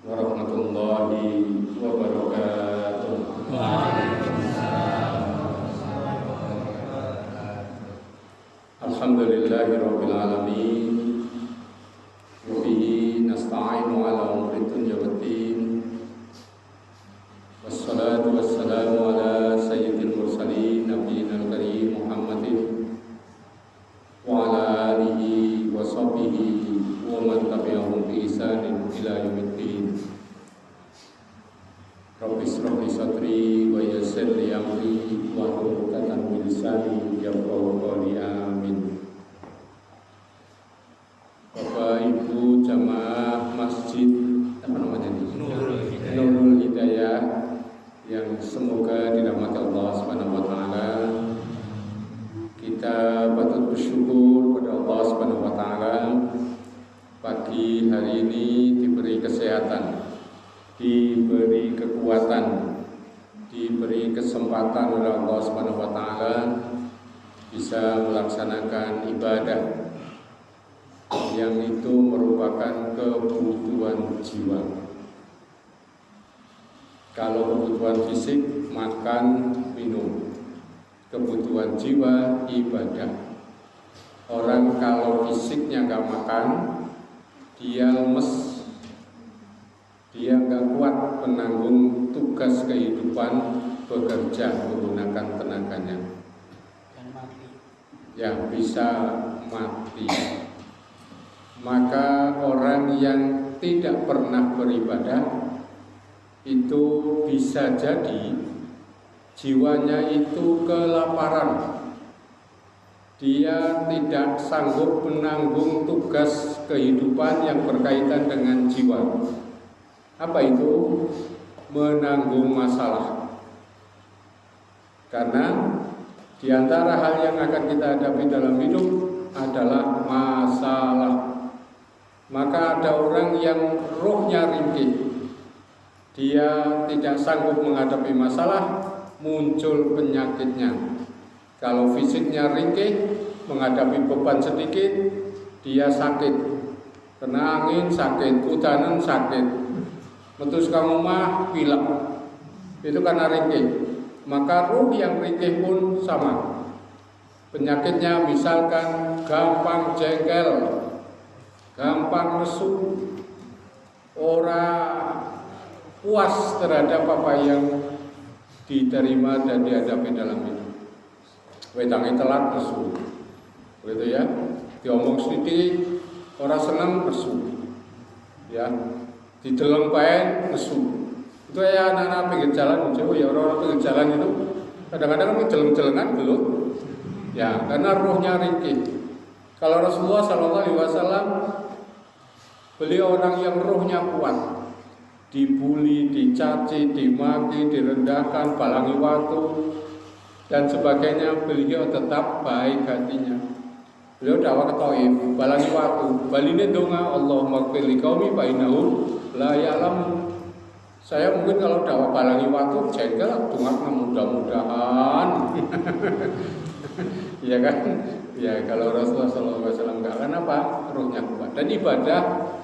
warahmatullahi wabarakatuh. Alhamdulillahirabbil alamin. Wa bihi nasta'inu ala umuri dunya waddin. Wassalatu wassalamu ala sayyidil mursalin nabiyina karim Muhammadin wa ala alihi wa sahbihi wa man tabi'ahum bi ihsanin ila yaumiddin. Rabbi shrah li sadri wa yassir li amri wahlul 'uqdatam min lisani yafqahu qawli. Amin. Bapak Ibu jamaah masjid apa namanya ini? Nurul Hidayah yang semoga dirahmati Allah Subhanahu wa taala. Kita patut bersyukur pada Allah Subhanahu wa taala pagi hari ini diberi kesehatan, diberi kekuatan, diberi kesempatan oleh Allah Subhanahu wa taala bisa melaksanakan ibadah yang itu merupakan kebutuhan jiwa. Kalau kebutuhan fisik, makan, minum. Kebutuhan jiwa, ibadah. Orang kalau fisiknya gak makan, dia lemes, dia gak kuat menanggung tugas kehidupan, bekerja menggunakan tenaganya. Ya, bisa mati. Maka orang yang tidak pernah beribadah itu bisa jadi jiwanya itu kelaparan. Dia tidak sanggup menanggung tugas kehidupan yang berkaitan dengan jiwa. Apa itu? Menanggung masalah. Karena di antara hal yang akan kita hadapi dalam hidup adalah masalah. Maka ada orang yang rohnya ringkih, dia tidak sanggup menghadapi masalah, muncul penyakitnya. Kalau fisiknya ringkih, menghadapi beban sedikit, dia sakit. Kena angin sakit, hujanan sakit, metu kamu mah pilek. Itu karena ringkih. Maka ruh yang ringkih pun sama. Penyakitnya misalkan gampang jengkel, gampang nesu, orang puas terhadap apa yang diterima dan dihadapi dalam hidup. Wedangnya telat nesu, begitu ya. Diomong sedikit, orang senang nesu, ya. Dideleng paen nesu. Itu ya anak-anak pinggir jalan, ya orang-orang pinggir jalan itu kadang-kadang jeleng-jelengan dulu, ya karena rohnya ringkih. Kalau Rasulullah SAW, beliau orang yang rohnya kuat, dibully, dicaci, dimaki, direndahkan, balangi waktu dan sebagainya, beliau tetap baik hatinya. Beliau dakwah ke Thaif, balangi waktu, baline donga Allahumma ighfir liqaumi fa innahum la ya'lamun. Saya mungkin kalau dakwah balangi waktu jengkel, donga mudah-mudahan. Ya kan? Ya kalau Rasulullah SAW enggak, kenapa? Rohnya kuat. Dan ibadah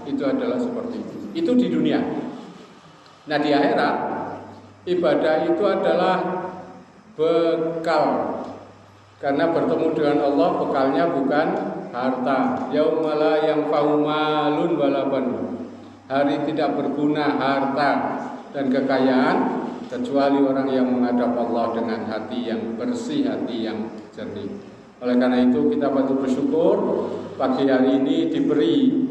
itu adalah seperti itu. Itu di dunia. Nah di akhirat, ibadah itu adalah bekal. Karena bertemu dengan Allah, bekalnya bukan harta. Yauma la yanfa'u malun wala banun. Hari tidak berguna harta dan kekayaan kecuali orang yang menghadap Allah dengan hati yang bersih, hati yang jernih. Oleh karena itu kita patut bersyukur pagi hari ini diberi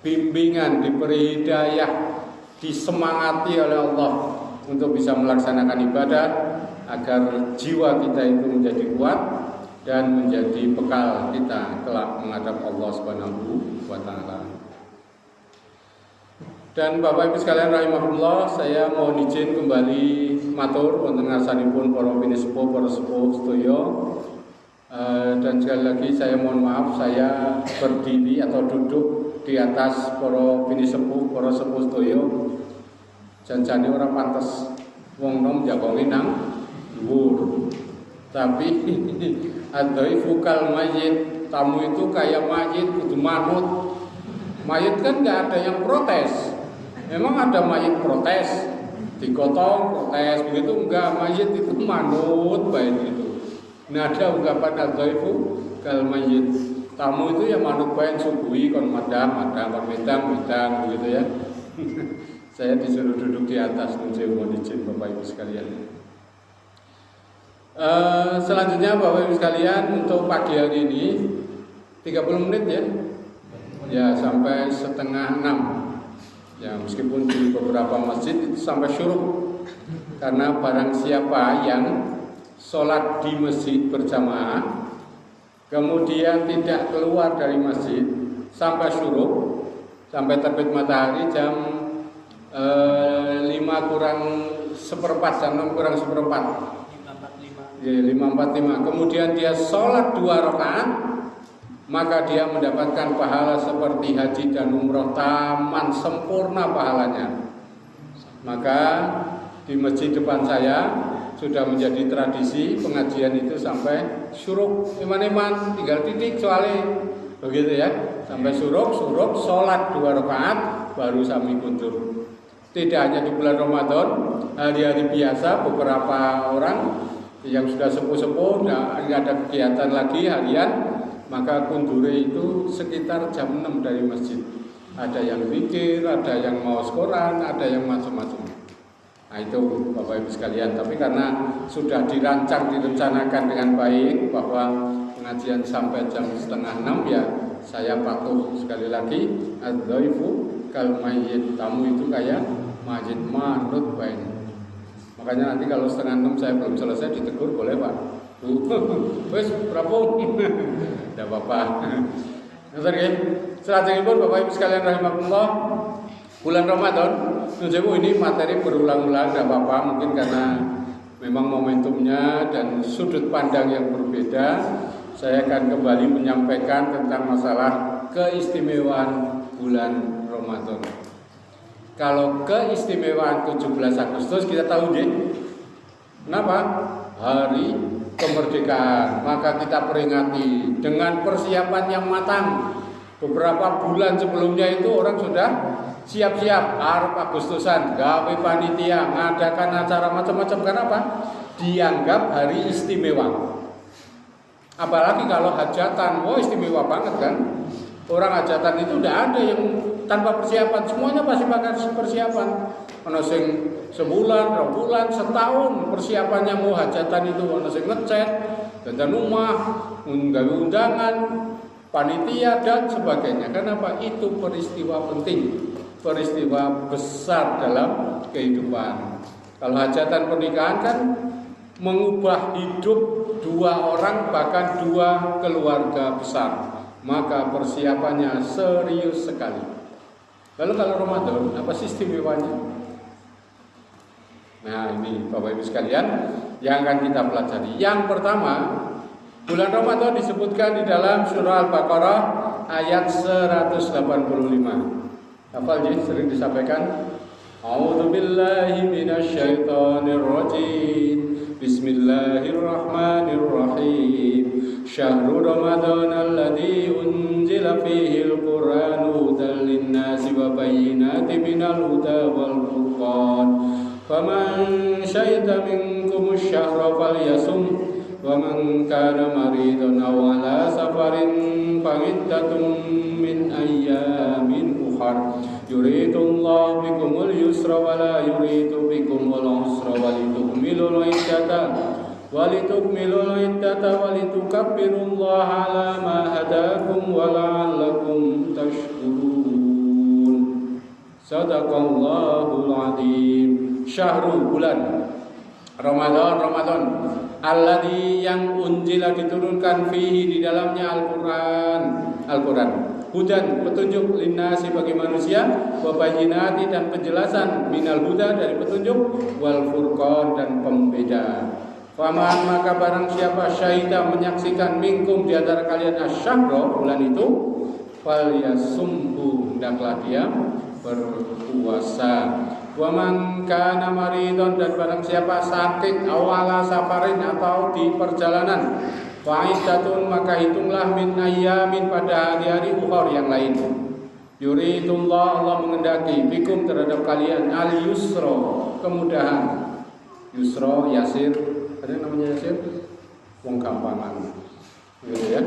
bimbingan, diberi hidayah, disemangati oleh Allah untuk bisa melaksanakan ibadah agar jiwa kita itu menjadi kuat dan menjadi bekal kita kelak menghadap Allah Subhanahu wa taala. Dan Bapak Ibu sekalian rahimahullah, saya mohon izin kembali matur wonten ngarsanipun para pinisepuh, para sepuh sedaya. Dan sekali lagi saya mohon maaf saya berdiri atau duduk di atas para pinisepuh, para sepuh sedaya. Janjane ora pantes wong nom jagongi nang dhuwur. Tapi adhaifu kal mayyit, tamu itu kayak mayit kudu manut. Mayit kan nggak ada yang protes. Memang ada mayit protes, digotong protes begitu, enggak, mayit itu manut baik itu. Nah, ada ungkapan al-dhaifu kal mayit. Tamu itu ya manut baik, subuhi kon madang medang begitu ya. Saya disuruh duduk di atas, mohon izin Bapak Ibu sekalian. Selanjutnya Bapak Ibu sekalian, untuk pagi hari ini 30 menit ya. Ya, sampai setengah 6. Ya, meskipun di beberapa masjid itu sampai syuruk. Karena barang siapa yang sholat di masjid berjamaah kemudian tidak keluar dari masjid sampai syuruk, sampai terbit matahari jam 5 kurang seperempat, jam 6 kurang seperempat, 5.45. Kemudian dia sholat 2 rakaat, maka dia mendapatkan pahala seperti haji dan umroh taman, sempurna pahalanya. Maka di masjid depan saya sudah menjadi tradisi pengajian itu sampai syuruk. Iman-iman tinggal titik soalnya begitu ya, sampai syuruk sholat 2 rakaat baru sami kuntur. Tidak hanya di bulan Ramadan, hari-hari biasa beberapa orang yang sudah sepuh-sepuh nggak ada kegiatan lagi harian, maka kundure itu sekitar jam 6 dari masjid. Ada yang zikir, ada yang mau Quran, ada yang macam-macam. Nah itu Bapak Ibu sekalian. Tapi karena sudah direncanakan dengan baik bahwa pengajian sampai jam setengah 6, ya saya patuh sekali lagi. Al-dhaifu kal mayyit, tamu itu kayak mayit manut baik. Makanya nanti kalau setengah 6 saya belum selesai ditegur, boleh Pak? Wes berapa? Tidak apa-apa. Selanjutnya pun Bapak Ibu sekalian rahimakumullah, bulan Ramadan, ini materi berulang-ulang, tidak apa-apa, mungkin karena memang momentumnya dan sudut pandang yang berbeda. Saya akan kembali menyampaikan tentang masalah keistimewaan bulan Ramadan. Kalau keistimewaan 17 Agustus kita tahu deh, kenapa? Hari kemerdekaan, maka kita peringati dengan persiapan yang matang. Beberapa bulan sebelumnya itu orang sudah siap-siap, arep Agustusan, gawe panitia, ngadakan acara macam-macam. Kenapa? Dianggap hari istimewa. Apalagi kalau hajatan, istimewa banget kan. Orang hajatan itu tidak ada yang tanpa persiapan, semuanya pasti pakai persiapan. Ono sing sebulan, 2 bulan, setahun persiapannya mau hajatan itu, ono sing ngecat, dandan rumah, gawe undangan, panitia dan sebagainya. Kenapa? Itu peristiwa penting, peristiwa besar dalam kehidupan. Kalau hajatan pernikahan kan mengubah hidup 2 orang bahkan 2 keluarga besar, maka persiapannya serius sekali. Lalu kalau Ramadan, apa sih istimewanya? Nah ini Bapak Ibu sekalian yang akan kita pelajari. Yang pertama, bulan Ramadan disebutkan di dalam surah Al-Baqarah ayat 185. Hafal ji, sering disampaikan. A'udzu billahi minasyaitonir rajim. Bismillahirrahmanirrahim. Syahrul Ramadan alladzi unzila fihi al-Qur'anu hudan lin-nasi wa bayyinatin minal huda wal furqan. Faman syahida minkum asy-syahra falyasum wa man kana maridan aw ala safarin fa'iddatun min ayyamin ukhra. Yuridullahu bikumul yusra wa la yuridu bikumul usra wa litukmilul iddata wa litukabbirullaha ala ma hadakum wa la'allakum tashkurun. Sadaqallahul azim. Syahrul, bulan Ramadan alladzi yang unzila diturunkan fihi di dalamnya Al-Quran hudan, petunjuk, linnasi bagi manusia, wa bayyinati dan penjelasan, minal huda dari petunjuk, wal furqan dan pembeda. Faman maka barang siapa syahida menyaksikan minkum di antara kalian asyahra, bulan itu, falyasumhu, hendaklah dia berpuasa. Wa man kana maridon, dan barang siapa sakit, awala safarin atau di perjalanan, fa'iddatun maka hitunglah min ayyamin pada hari-hari ukhra yang lain. Yuridullah, Allah mengendaki bikum terhadap kalian al-yusra, kemudahan. Yusra, yasir, ada yang namanya yasir? Wong gampangan. Gitu ya.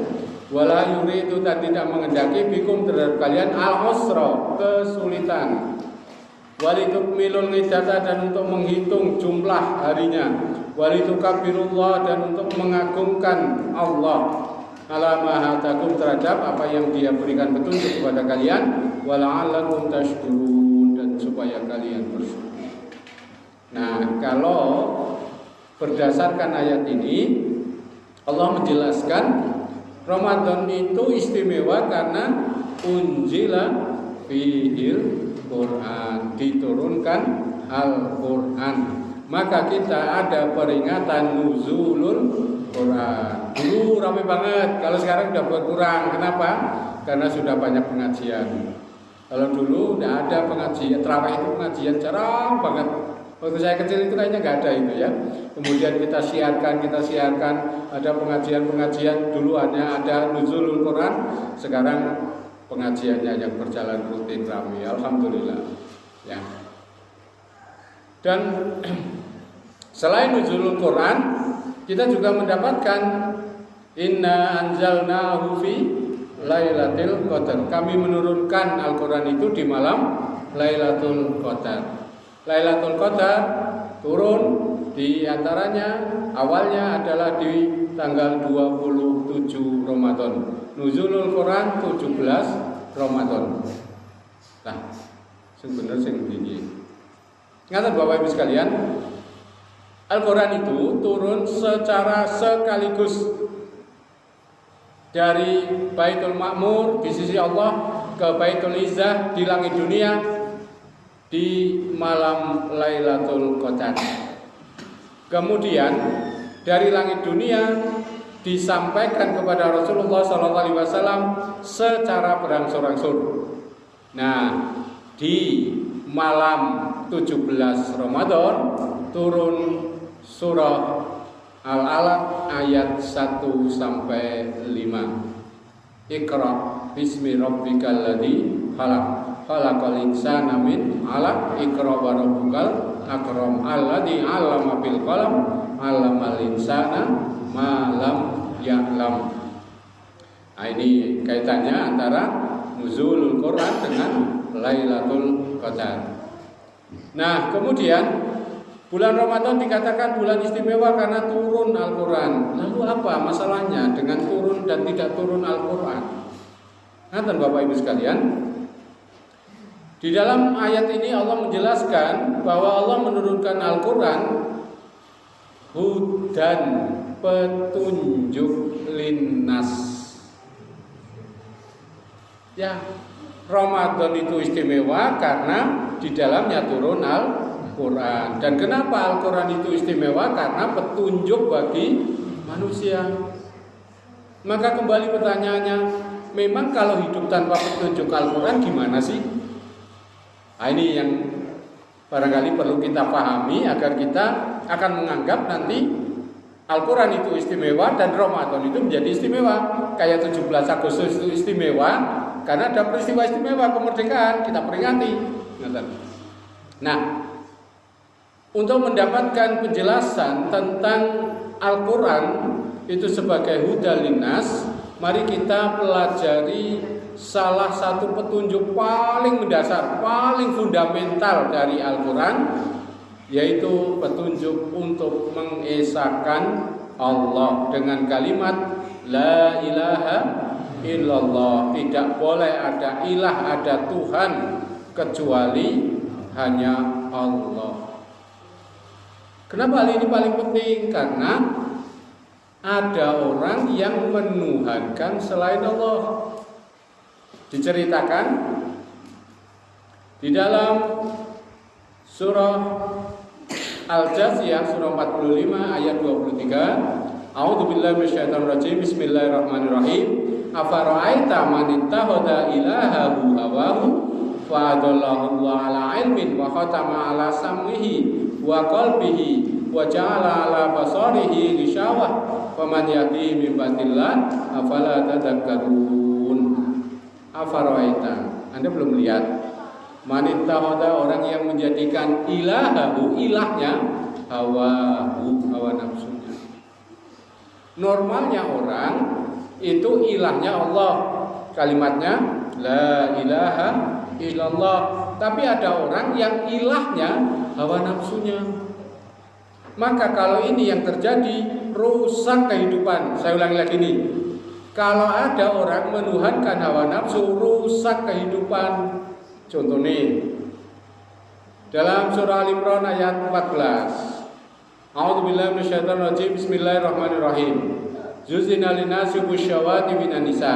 Wala yuridu, dan tidak mengendaki bikum terhadap kalian al-usra, kesulitan. Walitukmilul iddata, dan untuk menghitung jumlah harinya. Walitukabirullah, dan untuk mengagungkan Allah ala ma hadakum, terhadap apa yang Dia berikan petunjuk kepada kalian, wala'allakum tashkurun, dan supaya kalian bersyukur. Nah, kalau berdasarkan ayat ini Allah menjelaskan Ramadan itu istimewa karena unzila fihil Quran, diturunkan Al-Quran. Maka kita ada peringatan nuzulul Quran. Dulu ramai banget, kalau sekarang sudah berkurang. Kenapa? Karena sudah banyak pengajian. Kalau dulu tidak ada pengajian, terawih itu pengajian jarang banget. Waktu saya kecil itu kayaknya nggak ada itu ya. Kemudian kita siarkan, ada pengajian-pengajian. Dulu hanya ada nuzulul Quran, sekarang pengajiannya yang berjalan rutin ramai. Alhamdulillah. Ya. Dan selain nuzulul Quran, kita juga mendapatkan inna anzalnahu fi lailatul qadar. Kami menurunkan Al-Quran itu di malam Lailatul Qadar. Lailatul Qadar turun di antaranya awalnya adalah di tanggal 27 Ramadan. Nuzulul Quran 17 Ramadan. Nah, sebenarnya sing tinggi. Ngaten Bapak Ibu sekalian, Al-Quran itu turun secara sekaligus dari Baitul Ma'mur di sisi Allah ke Baitul Izzah di langit dunia di malam Lailatul Qadar. Kemudian dari langit dunia disampaikan kepada Rasulullah SAW secara berangsur-angsur. Nah, di malam 17 Ramadan turun surah Al-Alaq ayat 1 sampai 5. Iqra bismi rabbikal ladzi khalaq. Khalaqal insana min 'alaq. Iqra wa rabbukal akram. Alladzi 'allama bil qalam. 'allamal insana ma lam ya'lam. Nah, ini kaitannya antara nuzulul Quran dengan Lailatul Qadar. Nah, kemudian bulan Ramadan dikatakan bulan istimewa karena turun Al-Quran. Lalu apa masalahnya dengan turun dan tidak turun Al-Quran? Nanti Bapak Ibu sekalian, di dalam ayat ini Allah menjelaskan bahwa Allah menurunkan Al-Quran hudan, petunjuk linnas. Ya, Ramadan itu istimewa karena di dalamnya turun Al-Quran. Dan kenapa Al-Quran itu istimewa? Karena petunjuk bagi manusia. Maka kembali pertanyaannya, memang kalau hidup tanpa petunjuk Al-Quran gimana sih? Nah, ini yang barangkali perlu kita pahami agar kita akan menganggap nanti Al-Quran itu istimewa dan Ramadan itu menjadi istimewa. Kayak 17 Agustus itu istimewa karena ada peristiwa istimewa kemerdekaan, kita peringati. Nah, untuk mendapatkan penjelasan tentang Al-Quran itu sebagai huda linnas, mari kita pelajari salah satu petunjuk paling mendasar, paling fundamental dari Al-Quran, yaitu petunjuk untuk mengesahkan Allah dengan kalimat La ilaha illallah. Tidak boleh ada ilah, ada Tuhan kecuali hanya Allah. Kenapa hal ini paling penting? Karena ada orang yang menuhankan selain Allah. Diceritakan di dalam surah Al-Jathiyah surah 45 ayat 23. A'udzubillahi minasyaitonir rajim. Bismillahirrahmanirrahim. Afara'aita man ittakhadha ilahahu hawahu fa adallahu Allah ala ilmin wa khatama ala sam'ihi wa qalbihi wa ja'ala ala basarihi ghishawah faman yahdihi min ba'dillah afala tadhakkarun. Afaroita, Anda belum lihat manittakhadha, orang yang menjadikan ilahahu, ilahnya hawa nafsunya. Normalnya orang itu ilahnya Allah, kalimatnya la ilaha illallah. Tapi ada orang yang ilahnya hawa nafsunya. Maka kalau ini yang terjadi, rusak kehidupan. Saya ulangi lagi nih. Kalau ada orang menuhankan hawa nafsu, rusak kehidupan. Contoh nih, dalam surah Al-Imran ayat 14. A'udzubillahi minasyaitonirrajim. Bismillahirrahmanirrahim. Zuzina linasi bisyawati minan nisa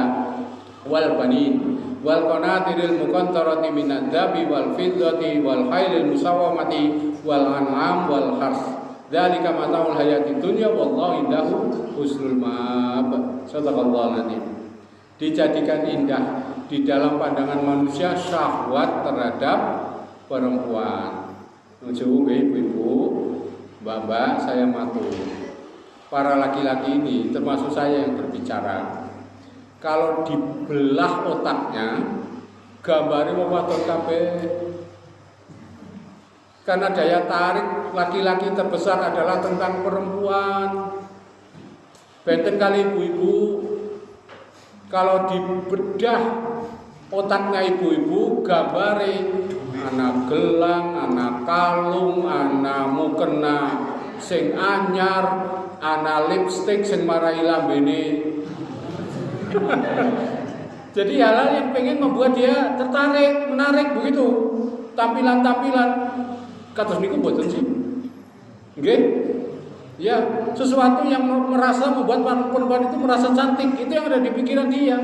wal banin wal qanatiril muqantarati minadz dzabi wal fiddati wal khailil musawwamati wal an'am wal harth. Dzalika mata'ul hayatid dunya wallahu indahu husnul ma'ab. Shadaqallahul azim. Dijadikan indah di dalam pandangan manusia syahwat terhadap perempuan. Nuju ibu-ibu, mbak-mbak, saya matur. Para laki-laki ini termasuk saya yang berbicara. Kalau dibelah otaknya, gambare wong wadon kabeh. Karena daya tarik laki-laki terbesar adalah tentang perempuan. Benten kali ibu-ibu, kalau dibedah otaknya ibu-ibu, gambare anak gelang, anak kalung, anak mukena sing anyar, anak lipstick sing marai lambene. Jadi hal-hal yang pengen membuat dia tertarik, menarik begitu. Tampilan-tampilan kados niku mboten sih. Nggih? Ya, sesuatu yang merasa membuat perempuan itu merasa cantik, itu yang ada di pikiran dia.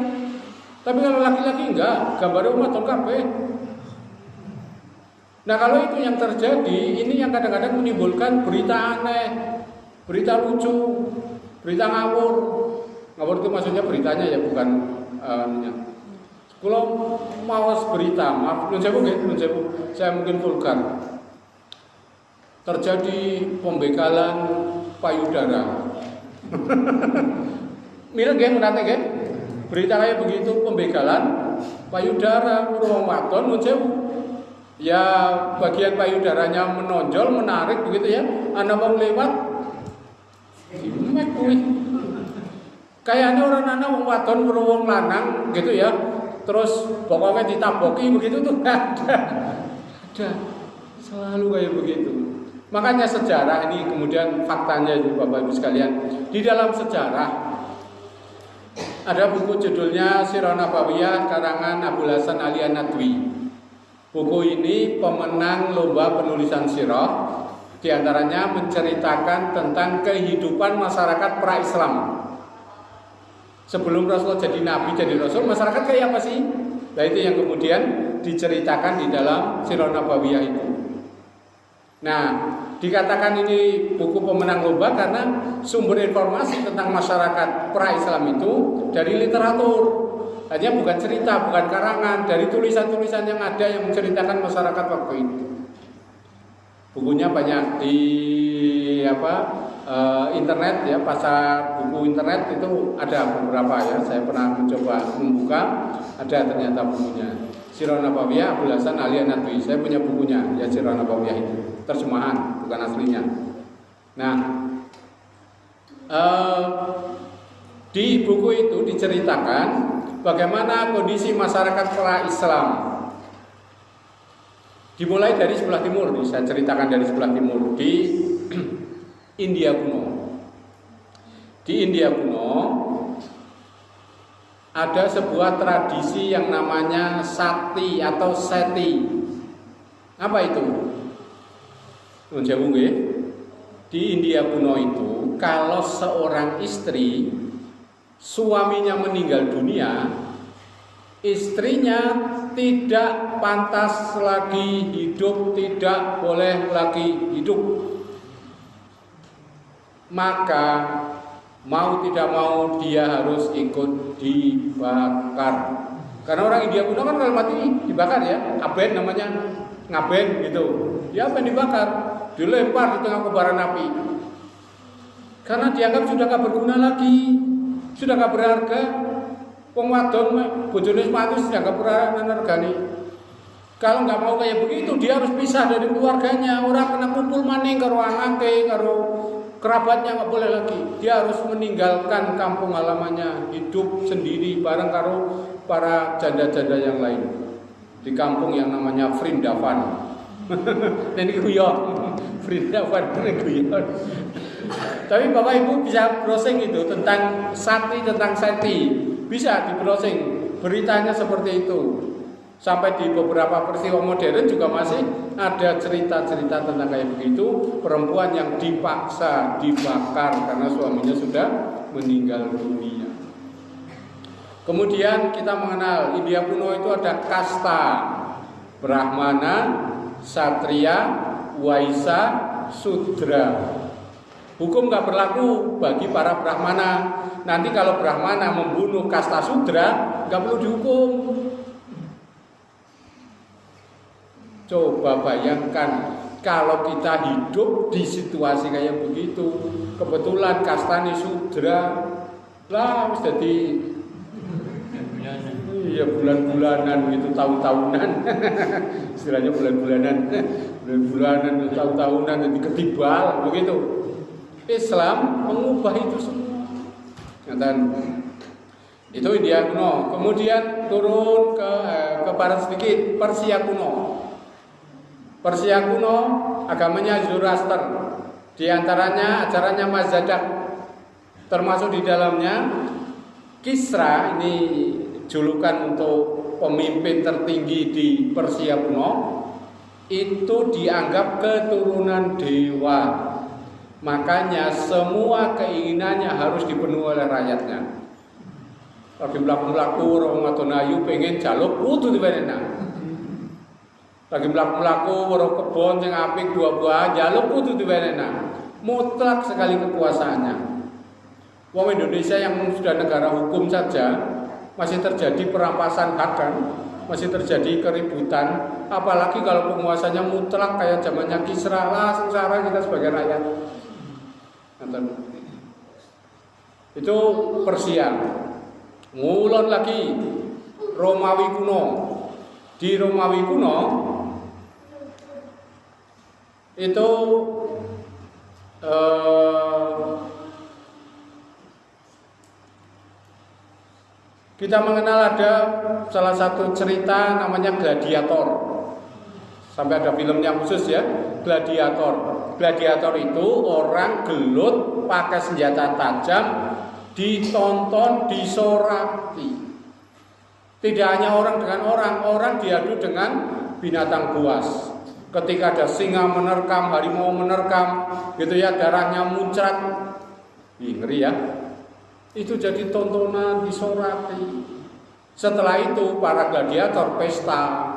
Tapi kalau laki-laki enggak, gambarnya wadon kabeh. Nah, kalau itu yang terjadi, ini yang kadang-kadang menimbulkan berita aneh, berita lucu, berita ngawur. Ngawur itu maksudnya beritanya ya, bukan kalau mawas berita, maaf, nun sewu, saya mungkin vulgar. Terjadi pembegalan payudara. Mireng nggih menate nggih? Berita kayak begitu, pembegalan payudara wong wadon nun sewu. Ya bagian payudaranya menonjol, menarik begitu ya. Ana wong lewat mek kuwi. Kayaknya orang anak wong wadon karo wong lanang gitu ya. Terus pokoknya ditaboki begitu tuh ada. Selalu kayak begitu. Makanya sejarah ini kemudian faktanya itu Bapak Ibu sekalian, di dalam sejarah ada buku judulnya Sirah Nabawiyah karangan Abul Hasan Ali An-Nadwi. Buku ini pemenang lomba penulisan sirah, diantaranya menceritakan tentang kehidupan masyarakat pra-Islam. Sebelum Rasulullah jadi Nabi, jadi Rasul, masyarakat kayak apa sih? Nah itu yang kemudian diceritakan di dalam Sirah Nabawiyah itu. Nah, dikatakan ini buku pemenang lomba karena sumber informasi tentang masyarakat pra-Islam itu dari literatur. Hanya bukan cerita, bukan karangan, dari tulisan-tulisan yang ada yang menceritakan masyarakat waktu itu. Bukunya banyak di internet ya, pasar buku internet itu ada beberapa ya. Saya pernah mencoba membuka, ada ternyata bukunya. Sirah Nabawiyah Abul Hasan Ali An-Nadwi. Saya punya bukunya ya, Sirah Nabawiyah itu. Terjemahan, bukan aslinya. Nah, di buku itu diceritakan bagaimana kondisi masyarakat pra-Islam. Dimulai dari sebelah timur, saya ceritakan dari sebelah timur di India kuno. Di India kuno ada sebuah tradisi yang namanya Sati atau Seti. Apa itu? Di India kuno itu, kalau seorang istri suaminya meninggal dunia, istrinya tidak pantas lagi hidup, tidak boleh lagi hidup. Maka mau tidak mau dia harus ikut dibakar. Karena orang India kuno kan kalau mati dibakar ya, aben namanya, ngaben gitu. Ya aben dibakar, dilempar di tengah kobaran api. Karena dianggap sudah gak berguna lagi, sudah gak berharga. Wong wadon bojone sepatu dianggap ora nenergani. Kalau nggak mau kayak begitu, dia harus pisah dari keluarganya. Orang kena kumpul maning karo anake, karo kerabatnya nggak boleh lagi. Dia harus meninggalkan kampung halamannya, hidup sendiri bareng karo para janda-janda yang lain di kampung yang namanya Vrindavan. Ini guyon, Vrindavan ini guyon. Tapi Bapak Ibu bisa browsing itu tentang sati, tentang seti. Bisa di browsing beritanya seperti itu. Sampai di beberapa peristiwa modern juga masih ada cerita-cerita tentang kayak begitu, perempuan yang dipaksa dibakar karena suaminya sudah meninggal dunia. Kemudian kita mengenal India kuno itu ada kasta, Brahmana, Satria, Waisya, Sudra. Hukum nggak berlaku bagi para Brahmana. Nanti kalau Brahmana membunuh kasta Sudra, nggak perlu dihukum. Coba bayangkan kalau kita hidup di situasi kayak begitu, kebetulan kastanya Sudra, lah harus jadi iya bulan-bulanan gitu, tahun-tahunan. Istilahnya bulan-bulanan, tahun-tahunan jadi ketibal begitu. Islam mengubah itu semua. Dan itu India kuno. Kemudian turun ke barat sedikit, Persia kuno. Persia kuno agamanya Zoroaster. Di antaranya ajarannya Mazdak. Termasuk di dalamnya Kisra, ini julukan untuk pemimpin tertinggi di Persia kuno, itu dianggap keturunan dewa. Makanya semua keinginannya harus dipenuhi oleh rakyatnya. Lagi mlaku-mlaku orang wadon ayu pengen jaluk kudu diwenehna. Lagi mlaku-mlaku orang kebon sing apik buah-buahan jaluk kudu diwenehna. Mutlak sekali kekuasaannya. Wong Indonesia yang sudah negara hukum saja masih terjadi perampasan hak kan, masih terjadi keributan, apalagi kalau penguasanya mutlak kayak zamannya Kisra, lah sengsara kita sebagai rakyat. Itu Persia. Ngulon lagi Romawi kuno. Di Romawi kuno itu kita mengenal ada salah satu cerita namanya Gladiator. Sampai ada filmnya khusus ya, Gladiator. Gladiator itu orang gelut pakai senjata tajam, ditonton, disoraki. Tidak hanya orang dengan orang diadu dengan binatang buas. Ketika ada singa menerkam, harimau menerkam, gitu ya, darahnya muncrat. Ngeri ya. Itu jadi tontonan, disoraki. Setelah itu para gladiator pesta.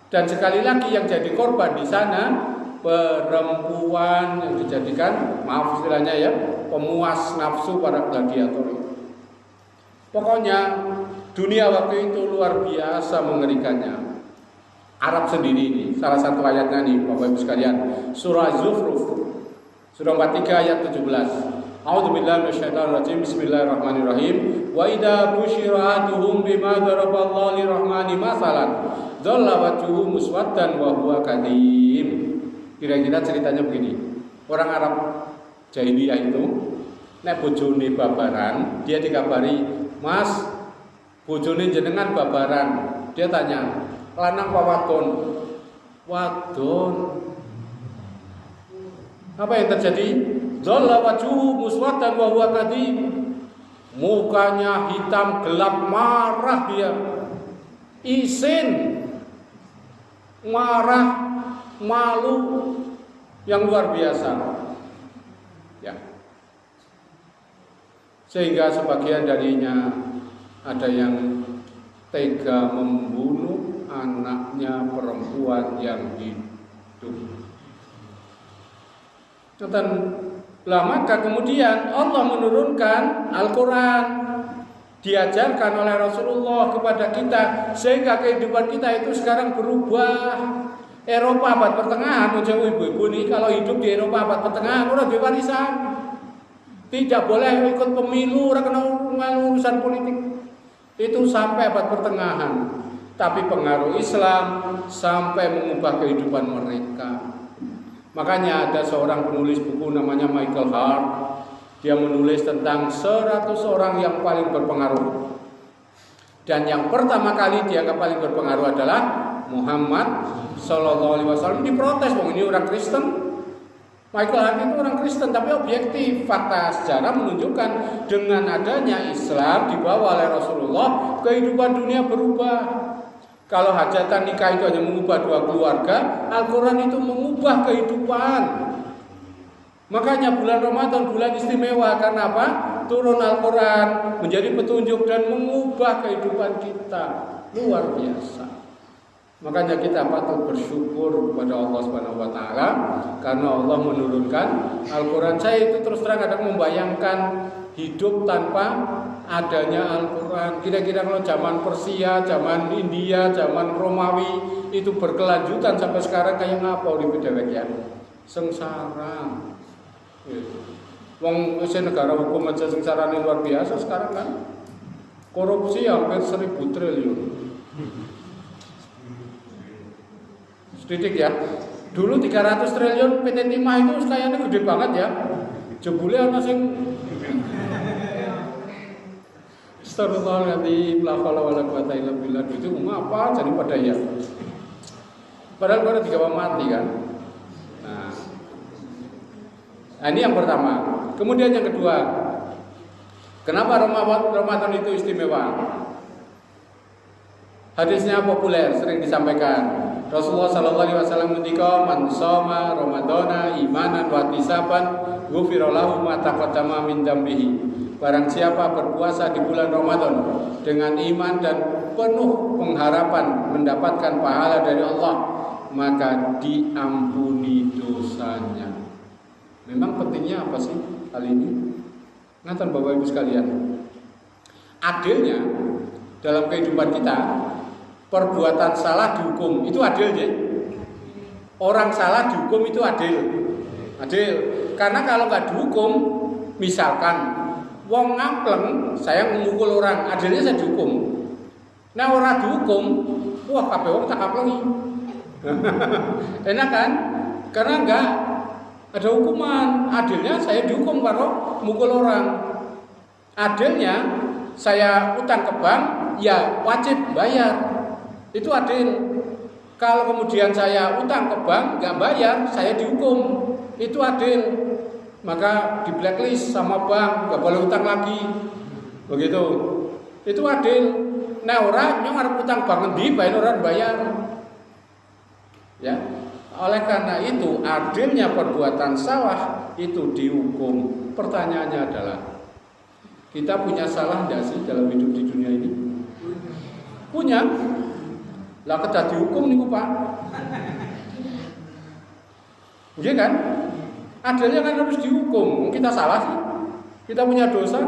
Dan sekali lagi yang jadi korban di sana perempuan yang dijadikan, maaf istilahnya ya, pemuas nafsu para gladiator itu. Pokoknya dunia waktu itu luar biasa mengerikannya. Arab sendiri ini, salah satu ayatnya nih Bapak Ibu sekalian, surah Zukhruf, surah 43 ayat 17. A'udzubillahi minasyaitonirrajim. Bismillahirrahmanirrahim. Wa idza busyira ahaduhum bima daraballahu lirrahmani masalan, dhalla wajhuhu muswaddan wa huwa kadhim. Kira-kira ceritanya begini. Orang Arab jahiliyah itu nek bojone babaran, dia dikabari, "Mas, bojone jenengan babaran." Dia tanya, "Lanang apa wadon?" "Wadon." Apa yang terjadi? Dhalla wajhuhu muswaddan wa huwa kadhim. Mukanya hitam gelap, marah dia. Isin, marah, malu yang luar biasa. Ya. Sehingga sebagian darinya ada yang tega membunuh anaknya perempuan yang hidup. Dan maka kemudian Allah menurunkan Al-Quran, diajarkan oleh Rasulullah kepada kita, sehingga kehidupan kita itu sekarang berubah. Eropa abad pertengahan, ibu-ibu ini kalau hidup di Eropa abad pertengahan udah bebarisan, tidak boleh ikut pemilu, ora kena urusan politik. itu sampai abad pertengahan. Tapi pengaruh Islam sampai mengubah kehidupan mereka. Makanya ada seorang penulis buku namanya Michael Hart. Dia menulis tentang 100 orang yang paling berpengaruh. Dan yang pertama kali dianggap paling berpengaruh adalah Muhammad Sallallahu Alaihi Wasallam. Diprotes, ini orang Kristen. Michael Hart itu orang Kristen, tapi objektif. Fakta sejarah menunjukkan dengan adanya Islam dibawa oleh Rasulullah, kehidupan dunia berubah. Kalau hajatan nikah itu hanya mengubah dua keluarga, Al-Quran itu mengubah kehidupan. Makanya bulan Ramadan bulan istimewa, karena apa? Turun Al-Quran menjadi petunjuk dan mengubah kehidupan kita. Luar biasa. Makanya kita patut bersyukur kepada Allah Subhanahu wa taala karena Allah menurunkan Al-Quran. Saya itu terus terang kadang membayangkan hidup tanpa adanya Al-Quran. Kira-kira kalau zaman Persia, zaman India, zaman Romawi itu berkelanjutan sampai sekarang kayak ngapa urip dhewek ya? Sengsara. Wong negara hukum aja sengsarane luar biasa sekarang kan. Korupsi hampir 1.000 triliun. Sedikit ya. Dulu 300 triliun PT Timah itu kayaknya gede banget ya. Jebule ana sing Astagfirullahaladzim, la haula wala quwata illa billah. Itu ngapa jadi pada ya? Padahal pada tiga mati kan. Nah, ini yang pertama. Kemudian yang kedua, kenapa Ramadan itu istimewa? Hadisnya populer, sering disampaikan. Rasulullah Sallallahu Alaihi Wasallam ketika man shoma Ramadana imanan wa ihtisaban ghufira lahu ma taqaddama min dzambihi. Barang siapa berpuasa di bulan Ramadan dengan iman dan penuh pengharapan mendapatkan pahala dari Allah, maka diampuni dosanya. Memang pentingnya apa sih hal ini? Ngaten Bapak Ibu sekalian. Adilnya dalam kehidupan kita, perbuatan salah dihukum, itu adil ya? Orang salah dihukum itu adil. Adil. Karena kalau nggak dihukum, misalkan wong ngampleng, saya memukul orang, adilnya saya dihukum. Nah orang dihukum, wah kabeh wong tak kaplengi. Enak kan? Karena enggak ada hukuman. Adilnya saya dihukum kalau mukul orang. Adilnya saya utang ke bank, ya wajib bayar. Itu adil. Kalau kemudian saya utang ke bank nggak bayar, saya dihukum. Itu adil. Maka di blacklist sama bank, nggak boleh utang lagi. Begitu. Itu adil. Nah orang yang harus utang bank di bayar orang bayar. Ya. Oleh karena itu adilnya perbuatan salah itu dihukum. Pertanyaannya adalah kita punya salah nggak sih dalam hidup di dunia ini? Punya. Lah kedah dihukum niku Pak. Iya kan? Adilnya kan harus dihukum. Kita salah sih. Kita punya dosa.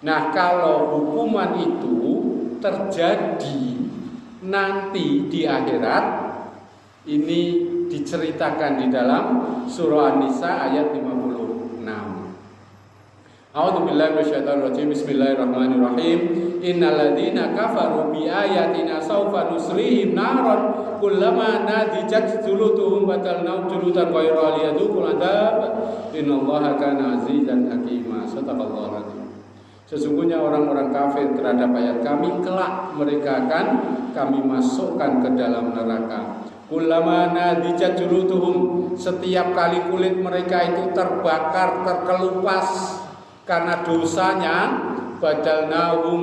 Nah, kalau hukuman itu terjadi nanti di akhirat, ini diceritakan di dalam surah An-Nisa ayat 56. A'udzubillahi minasyaitonir rajim. Bismillahirrahmanirrahim. Innal ladzina kafaru bi ayatina sawfa nuslihim naran kullama nadijat juluduhum batalna juludan ghayra liyadukul adab innallaha kana azizan hakima. Shadaqallahu alazim. Sesungguhnya orang-orang kafir terhadap ayat kami kelak mereka akan kami masukkan ke dalam neraka. Kullama nadijat juluduhum, setiap kali kulit mereka itu terbakar, terkelupas karena dosanya, badalnahum,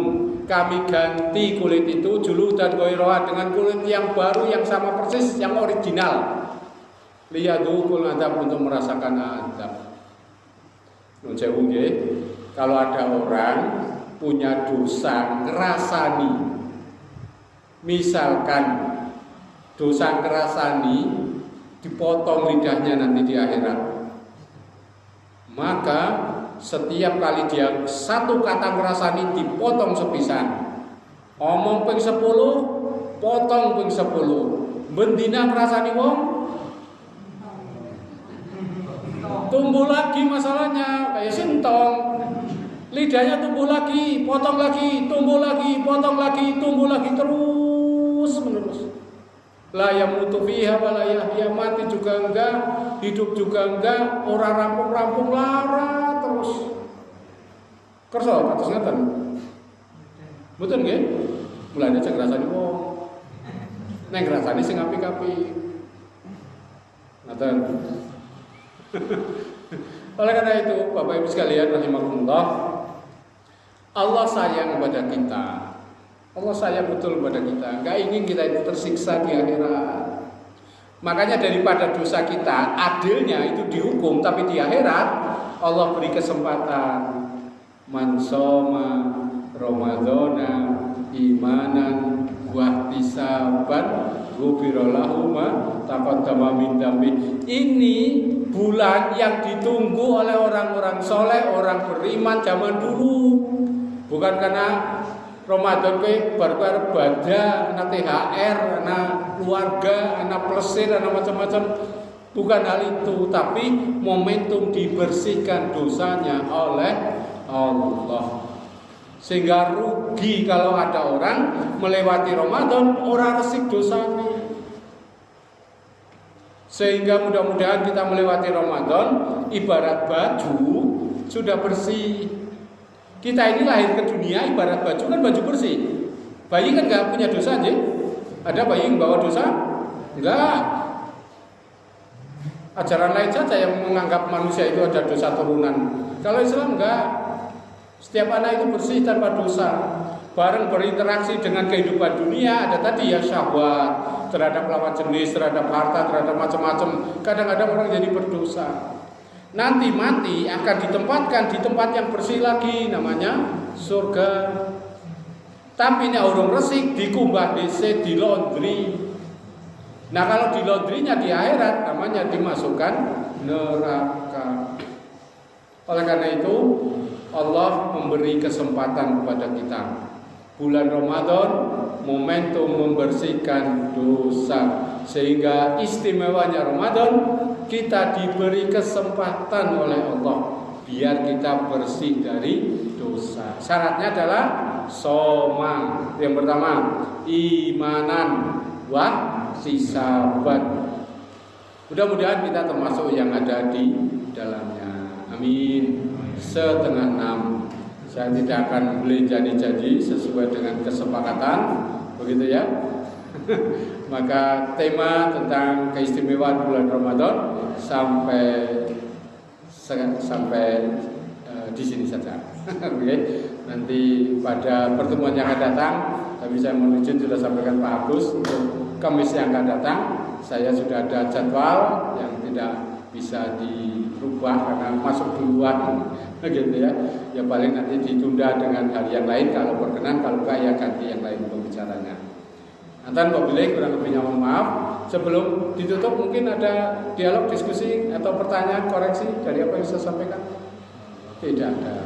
kami ganti kulit itu juludan ghayra dengan kulit yang baru yang sama persis yang original. Liyadukul adab, untuk merasakan adab. Nun sewu nggih. Kalau ada orang punya dosa ngerasani, misalkan dosa ngerasani dipotong lidahnya nanti di akhirat, maka setiap kali dia satu kata ngerasani dipotong sepisan. Omong ping 10, potong ping 10. Bendina ngerasani wong, tumbuh lagi masalahnya kayak sintong. Lidahnya tumbuh lagi, potong lagi, tumbuh lagi, potong lagi, tumbuh lagi, terus menerus. La yamutu fiha wa la yahya, mati juga enggak, hidup juga enggak, ora rampung-rampung lara terus. Kersa kados ngaten. Mboten nggih? Mulane cek rasane wong. Nek rasane sing apik-apik. Ngaten. Oleh karena itu, Bapak Ibu sekalian rahimakumullah, Allah sayang kepada kita. Allah sayang betul kepada kita. Enggak ingin kita itu tersiksa di akhirat. Makanya daripada dosa kita, adilnya itu dihukum, tapi di akhirat Allah beri kesempatan. Man shoma Ramadhana imanan wa ihtisaban ghufira lahu ma taqaddama min dambi. Ini bulan yang ditunggu oleh orang-orang soleh, orang beriman zaman dulu. Bukan karena Ramadan ke bar-bar badan, anak THR, anak keluarga, anak plesir, anak macam-macam. Bukan hal itu, tapi momentum dibersihkan dosanya oleh Allah. Sehingga rugi kalau ada orang melewati Ramadan orang resik dosanya. Sehingga mudah-mudahan kita melewati Ramadan ibarat baju sudah bersih. Kita ini lahir ke dunia ibarat baju, kan baju bersih. Bayi kan nggak punya dosa aja. Ada bayi yang bawa dosa? Enggak. Ajaran lain saja yang menganggap manusia itu ada dosa turunan. Kalau Islam enggak. Setiap anak itu bersih tanpa dosa. Bareng berinteraksi dengan kehidupan dunia, ada tadi ya syahwat terhadap lawan jenis, terhadap harta, terhadap macam-macam. Kadang-kadang orang jadi berdosa. Nanti mati akan ditempatkan di tempat yang bersih lagi, namanya surga. Tapi ini orang resik dikumbah DC, di laundry. Nah kalau di laundrynya di akhirat namanya dimasukkan neraka. Oleh karena itu Allah memberi kesempatan kepada kita. Bulan Ramadan momentum membersihkan dosa. Sehingga istimewanya Ramadan, kita diberi kesempatan oleh Allah biar kita bersih dari dosa. Syaratnya adalah soma. Yang pertama, imanan wa ihtisaban. Mudah-mudahan kita termasuk yang ada di dalamnya. Amin. 5:30. Saya tidak akan boleh janji sesuai dengan kesepakatan, begitu ya. Maka tema tentang keistimewaan bulan Ramadan sampai di sini saja. Oke. Nanti pada pertemuan yang akan datang, tapi saya menuju sudah sampaikan Pak Agus untuk Kamis yang akan datang, saya sudah ada jadwal yang tidak bisa dirubah karena masuk duluan, gitu ya. Ya paling nanti ditunda dengan hari yang lain kalau berkenan, kalau enggak ya ganti yang lain pembicaranya. Nanti apabila kurang lebihnya mohon maaf. Sebelum ditutup mungkin ada dialog, diskusi atau pertanyaan, koreksi dari apa yang saya sampaikan? Tidak ada.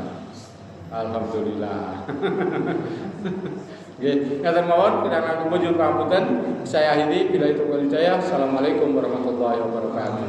Alhamdulillah. Oke, ngatur mawon kirang kunjung pangapunten. Saya akhiri bila itu walidaya. Assalamualaikum warahmatullahi wabarakatuh.